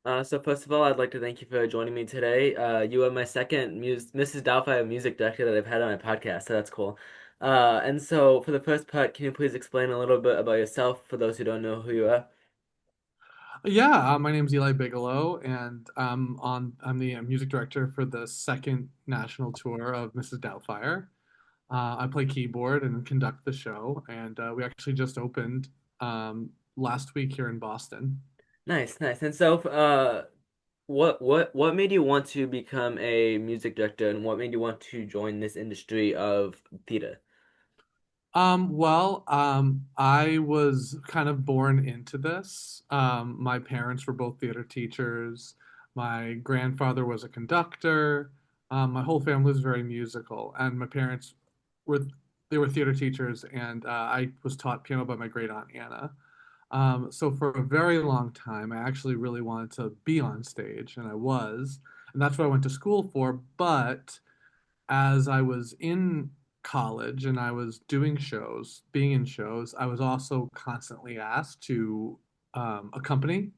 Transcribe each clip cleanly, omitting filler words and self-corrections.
So first of all, I'd like to thank you for joining me today. You are my second Mrs. Doubtfire music director that I've had on my podcast, so that's cool. And so for the first part, can you please explain a little bit about yourself for those who don't know who you are? Yeah, my name's Eli Bigelow, and I'm the music director for the second national tour of Mrs. Doubtfire. I play keyboard and conduct the show, and we actually just opened last week here in Boston. Nice, nice. And so, what made you want to become a music director, and what made you want to join this industry of theater? I was kind of born into this. My parents were both theater teachers. My grandfather was a conductor. My whole family was very musical, and my parents were they were theater teachers, and I was taught piano by my great aunt Anna. So for a very long time, I actually really wanted to be on stage, and I was, and that's what I went to school for. But as I was in college and I was doing shows, being in shows, I was also constantly asked to accompany,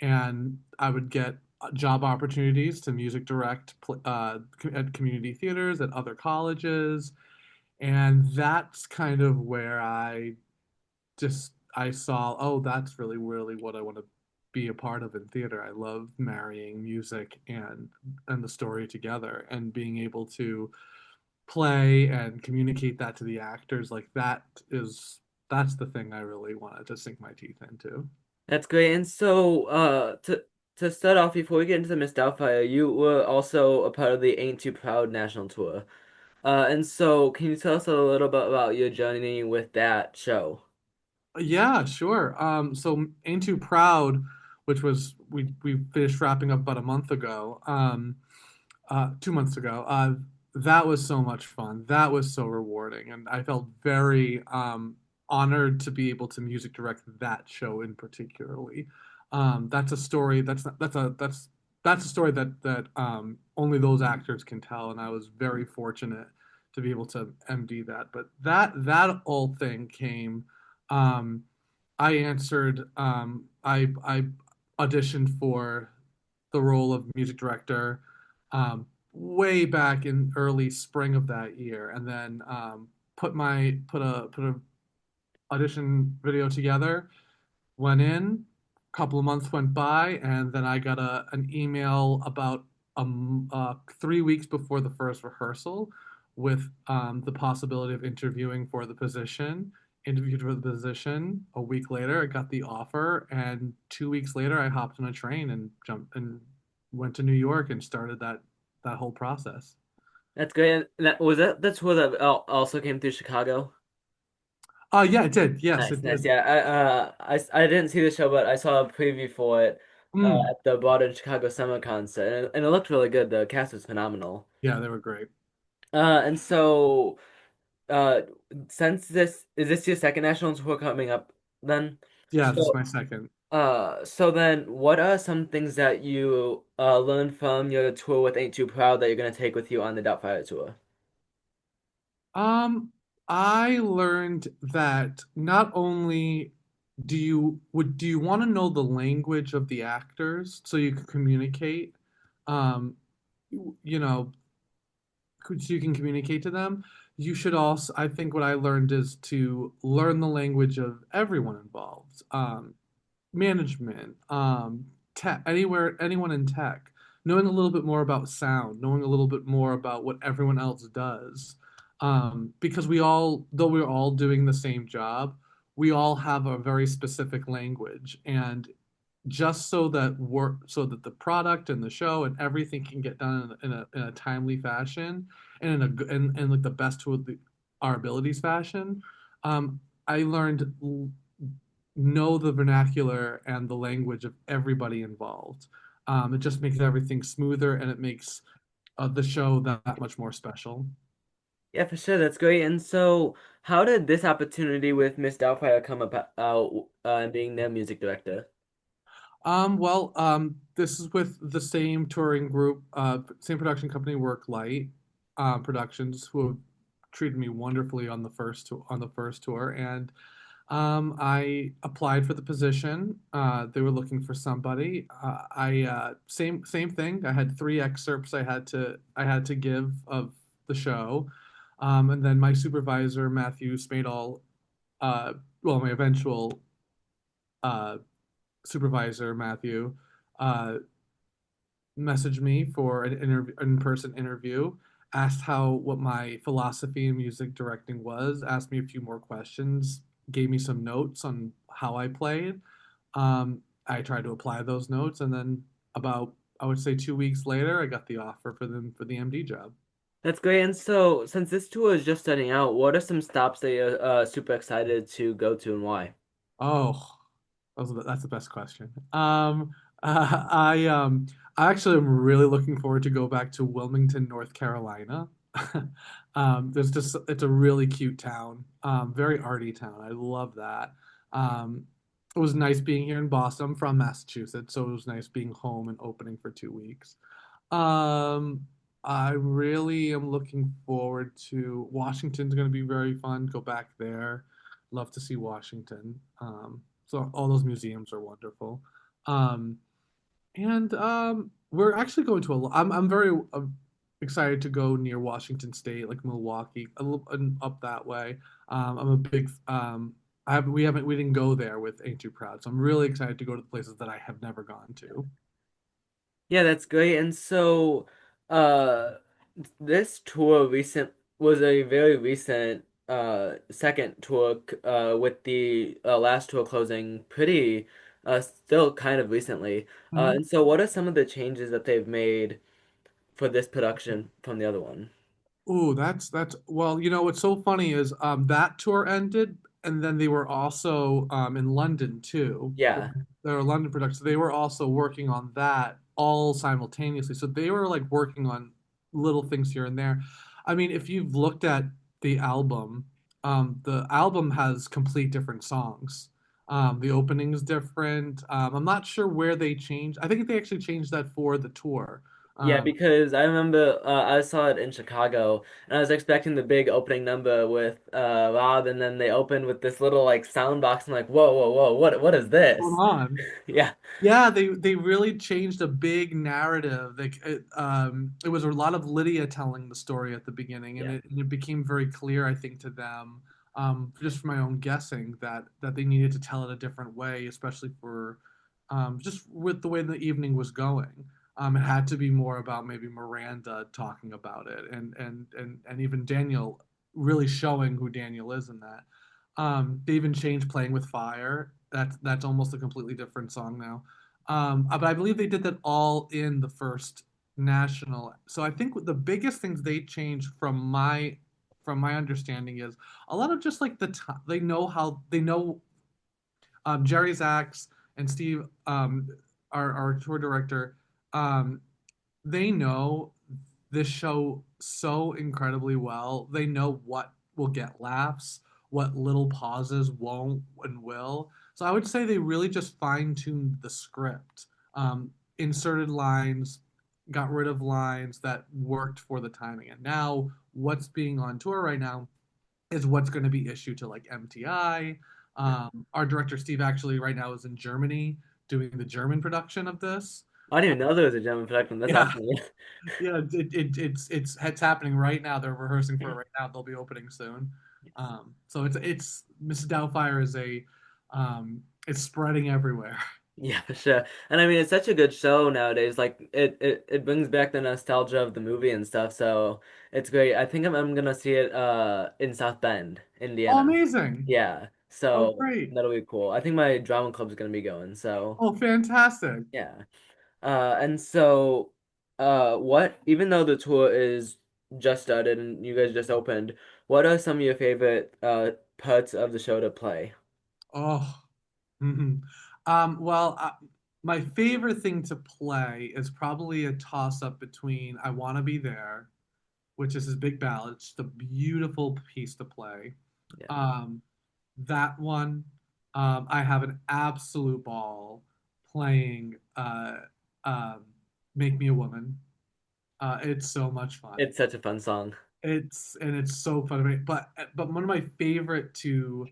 and I would get job opportunities to music direct at community theaters, at other colleges, and that's kind of where I saw, oh, that's really, really what I want to be a part of in theater. I love marrying music and the story together and being able to play and communicate that to the actors. That's the thing I really wanted to sink my teeth into. That's great. And so, to start off, before we get into the Miss Doubtfire, you were also a part of the Ain't Too Proud national tour. And so, can you tell us a little bit about your journey with that show? Yeah, sure. So Ain't Too Proud, which was we finished wrapping up about a month ago, 2 months ago. That was so much fun. That was so rewarding, and I felt very honored to be able to music direct that show in particularly. That's a story. That's a story that only those actors can tell, and I was very fortunate to be able to MD that. But that whole thing came. Um, I answered. I auditioned for the role of music director way back in early spring of that year, and then put a audition video together. Went in, a couple of months went by, and then I got an email about 3 weeks before the first rehearsal with the possibility of interviewing for the position. Interviewed for the position. A week later, I got the offer, and 2 weeks later, I hopped on a train and jumped and went to New York and started that whole process. That's great. And that tour that also came through Chicago? Yeah, it did. Yes, Nice, it nice. did. Yeah, I didn't see the show, but I saw a preview for it Mm, at the Broadway Chicago Summer Concert, and it looked really good. The cast was phenomenal. yeah, they were great. And so. Uh, since this is this your second national tour coming up then? Yeah, this is So, my second. so then what are some things that you learned from your tour with Ain't Too Proud that you're gonna take with you on the Doubtfire tour? Um, I learned that not only do you want to know the language of the actors so you can communicate, um, you know, so you can communicate to them. You should also, I think what I learned is to learn the language of everyone involved. Management, tech, anyone in tech, knowing a little bit more about sound, knowing a little bit more about what everyone else does. Because though we're all doing the same job, we all have a very specific language, and just so that the product and the show and everything can get done in a timely fashion and in like the best to our abilities fashion. I learned know the vernacular and the language of everybody involved. It just makes everything smoother, and it makes the show that much more special. Yeah, for sure, that's great. And so, how did this opportunity with Miss Doubtfire come about and being their music director? This is with the same touring group, same production company, Worklight Productions, who have treated me wonderfully on the first tour, and I applied for the position. They were looking for somebody. I same thing. I had three excerpts I had to give of the show, and then my supervisor Matthew Spadal, uh, well, my eventual uh, supervisor Matthew, uh, messaged me for an in-person interview, asked how what my philosophy in music directing was, asked me a few more questions, gave me some notes on how I played. I tried to apply those notes, and then about I would say 2 weeks later, I got the offer for the MD job. That's great. And so, since this tour is just starting out, what are some stops that you're super excited to go to and why? Oh, that's the best question. I I actually am really looking forward to go back to Wilmington, North Carolina. There's just it's a really cute town, very arty town. I love that. It was nice being here in Boston. I'm from Massachusetts, so it was nice being home and opening for 2 weeks. Um, I really am looking forward to Washington's going to be very fun. Go back there. Love to see Washington. So all those museums are wonderful. Um, and we're actually going to I'm very excited to go near Washington State, like Milwaukee, a little up that way. I'm a big we didn't go there with Ain't Too Proud, so I'm really excited to go to the places that I have never gone to. Yeah, that's great. And so, uh, this tour recent was a very recent second tour with the last tour closing pretty still kind of recently. And so, what are some of the changes that they've made for this production from the other one? Ooh, that's well, what's so funny is that tour ended and then they were also in London too. Yeah. They were London productions. They were also working on that all simultaneously. So they were like working on little things here and there. I mean, if you've looked at the album has complete different songs. The opening's different. I'm not sure where they changed. I think they actually changed that for the tour. Yeah, Um, because I remember I saw it in Chicago and I was expecting the big opening number with Rob and then they opened with this little like sound box. I'm like, whoa, whoa, whoa, what is Hold this? on. Yeah, Yeah, they really changed a big narrative. It was a lot of Lydia telling the story at the beginning, and yeah. it became very clear, I think, to them, just from my own guessing, that they needed to tell it a different way, especially for just with the way the evening was going. It had to be more about maybe Miranda talking about it, and even Daniel really showing who Daniel is in that. They even changed "Playing with Fire." That's almost a completely different song now. But I believe they did that all in the first national. So I think the biggest things they changed from my understanding is a lot of just like the time they know how they know Jerry Zaks and Steve, our tour director, um, they know this show so incredibly well. They know what will get laughs, what little pauses won't and will. So I would say they really just fine-tuned the script, inserted lines, got rid of lines that worked for the timing. And now what's being on tour right now is what's going to be issued to like MTI. Our director Steve actually right now is in Germany doing the German production of this. I didn't even know there was a German production. That's Yeah, awesome. yeah, it's happening right now. They're rehearsing for it right now. They'll be opening soon. So it's Mrs. Doubtfire is it's spreading everywhere. Yeah, for sure. And I mean, it's such a good show nowadays. Like it brings back the nostalgia of the movie and stuff. So it's great. I think I'm gonna see it in South Bend, Oh, Indiana. amazing! Yeah. Oh, So great! that'll be cool. I think my drama club's gonna be going. So Oh, fantastic! yeah. And so what even though the tour is just started and you guys just opened, what are some of your favorite parts of the show to play? Oh, mhm. Well, my favorite thing to play is probably a toss up between "I Want to Be There," which is his big ballad. It's just a beautiful piece to play. Yeah. Um, that one, I have an absolute ball playing um, "Make Me a Woman." It's so much fun. It's such a fun song. It's so fun to make. But one of my favorite to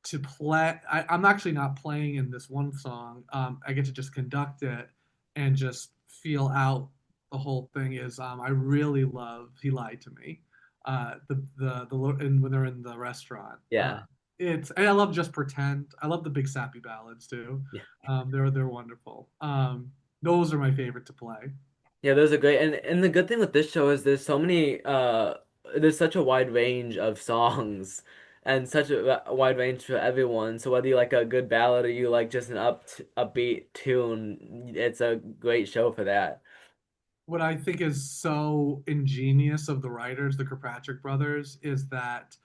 to play. I'm actually not playing in this one song. I get to just conduct it and just feel out the whole thing. Is I really love "He Lied to Me," and when they're in the restaurant. Yeah. It's and I love "Just Pretend." I love the big sappy ballads too. Yeah. They're wonderful. Those are my favorite to play. Yeah, those are great. And the good thing with this show is there's such a wide range of songs and such a wide range for everyone. So whether you like a good ballad or you like just an upbeat tune, it's a great show for that. What I think is so ingenious of the writers, the Kirkpatrick brothers, is that,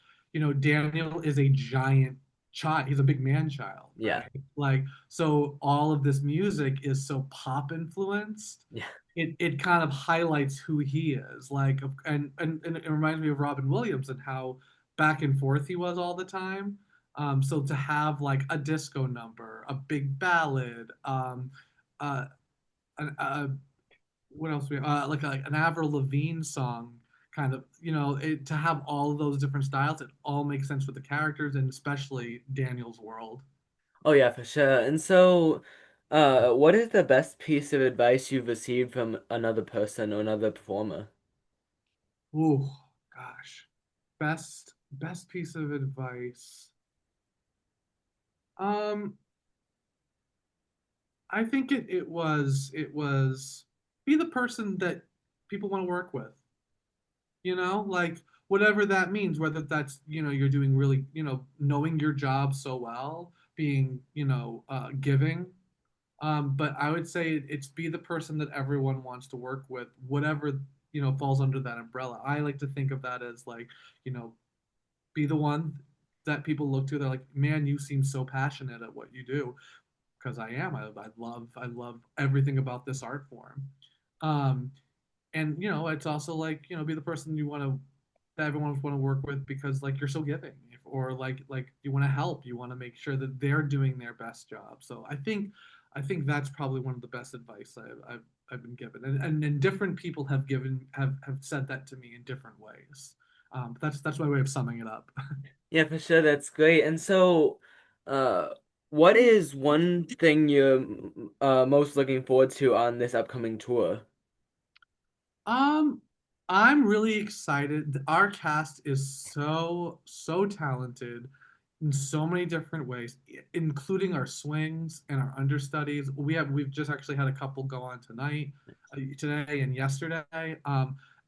Daniel is a giant child. He's a big man child, Yeah. right? Like, so all of this music is so pop influenced. Yeah. It kind of highlights who he is. Like, and it reminds me of Robin Williams and how back and forth he was all the time. So to have like a disco number, a big ballad, uh, a what else we like an Avril Lavigne song kind of to have all of those different styles, it all makes sense with the characters and especially Daniel's world. Oh yeah, for sure. And so, what is the best piece of advice you've received from another person or another performer? Ooh, gosh, best piece of advice. um I think it was be the person that people want to work with, like whatever that means, whether that's you're doing really knowing your job so well, being giving. But I would say it's be the person that everyone wants to work with, whatever falls under that umbrella. I like to think of that as like, you know be the one that people look to. They're like, man, you seem so passionate at what you do, because I am. I love everything about this art form. um and it's also like be the person you want to that everyone want to work with, because like you're so giving, or like you want to help, you want to make sure that they're doing their best job. So I think that's probably one of the best advice I've been given, and different people have said that to me in different ways. But that's my way of summing it up. Yeah, for sure, that's great. And so, uh, what is one thing you're most looking forward to on this upcoming tour? Um, I'm really excited. Our cast is so talented in so many different ways, including our swings and our understudies. We've just actually had a couple go on today and yesterday.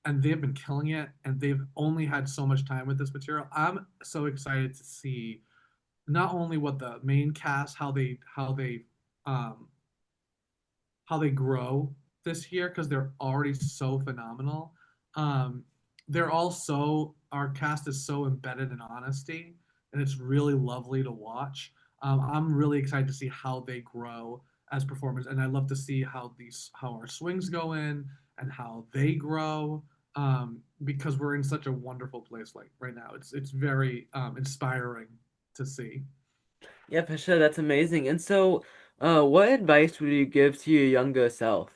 And they've been killing it, and they've only had so much time with this material. I'm so excited to see not only what the main cast, um how they grow this year, because they're already so phenomenal. Um, our cast is so embedded in honesty, and it's really lovely to watch. I'm really excited to see how they grow as performers, and I love to see how our swings go in and how they grow. Because we're in such a wonderful place like right now. It's very inspiring to see. Yeah, for sure, that's amazing. And so, what advice would you give to your younger self?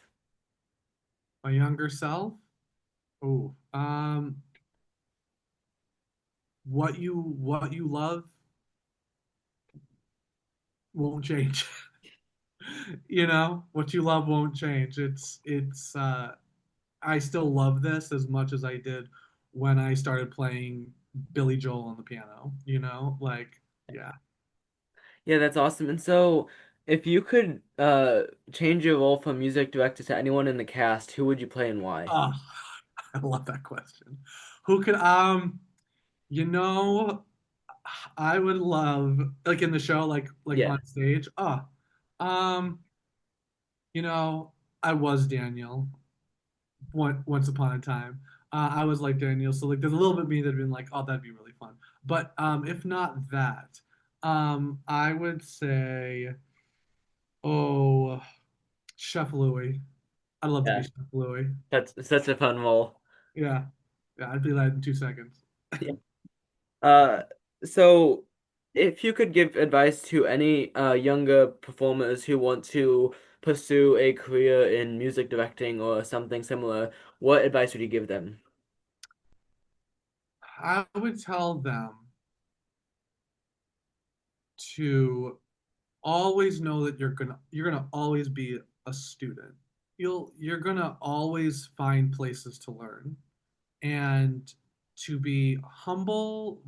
My younger self, oh, what you love won't change. What you love won't change. It's I still love this as much as I did when I started playing Billy Joel on the piano, like, yeah. Yeah, that's awesome. And so, if you could change your role from music director to anyone in the cast, who would you play and why? Oh, I love that question. Who could you know I would love, like, in the show, like Yeah. on stage. Um, you know, I was Daniel once upon a time. I was like Daniel, so like there's a little bit of me that'd been like, oh, that'd be really fun. But if not that, I would say, oh, Chef Louis. I'd love to be Yeah, Chef Louis. that's such a fun role. Yeah, yeah, I'd be that in 2 seconds. Yeah. Uh, so if you could give advice to any younger performers who want to pursue a career in music directing or something similar, what advice would you give them? I would tell them to always know that you're gonna always be a student. You're gonna always find places to learn, and to be humble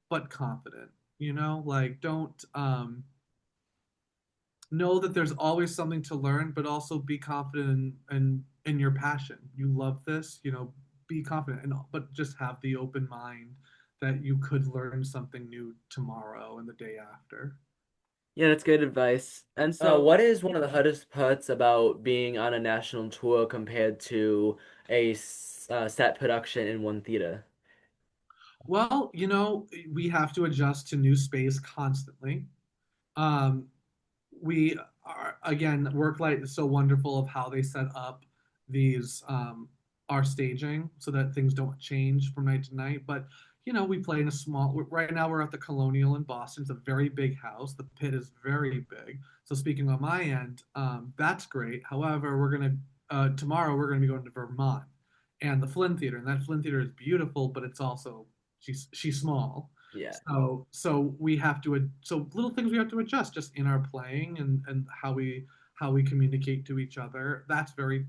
but confident. Like, don't know that there's always something to learn, but also be confident in your passion. You love this, be confident, and but just have the open mind that you could learn something new tomorrow and the day after. Yeah, that's good advice. And so, what is one of the hardest parts about being on a national tour compared to set production in one theater? Well, we have to adjust to new space constantly. Um, we are, again, Worklight is so wonderful of how they set up these our staging so that things don't change from night to night. But we play in a small, right now we're at the Colonial in Boston. It's a very big house. The pit is very big. So speaking on my end, that's great. However, we're gonna tomorrow we're gonna be going to Vermont and the Flynn Theater, and that Flynn Theater is beautiful, but it's also she's small. Yeah. So we have to, so little things we have to adjust just in our playing, and how we communicate to each other. That's very,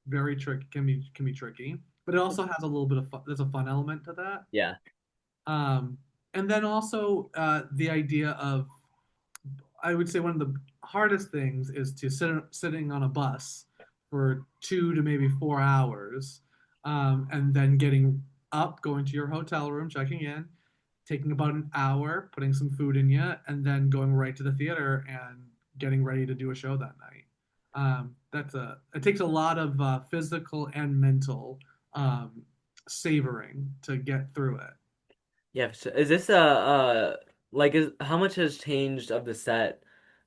very tricky, can be tricky, but it also has a little bit of fun. There's a fun element to that. Yeah. um and then also the idea of, I would say one of the hardest things is to sitting on a bus for 2 to maybe 4 hours, and then getting up, going to your hotel room, checking in, taking about an hour, putting some food in you, and then going right to the theater and getting ready to do a show that night. It takes a lot of physical and mental savoring to get through it. Yeah. So is this like is how much has changed of the set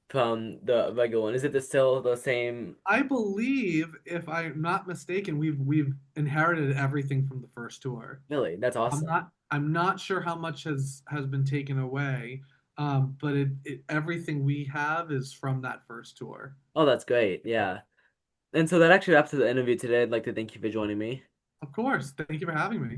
from the regular one? Is it still the same? I believe, if I'm not mistaken, we've inherited everything from the first tour. Really? That's awesome. I'm not sure how much has been taken away, but everything we have is from that first tour. Oh, that's great. Yeah. And so that actually wraps up the interview today. I'd like to thank you for joining me. Of course. Thank you for having me.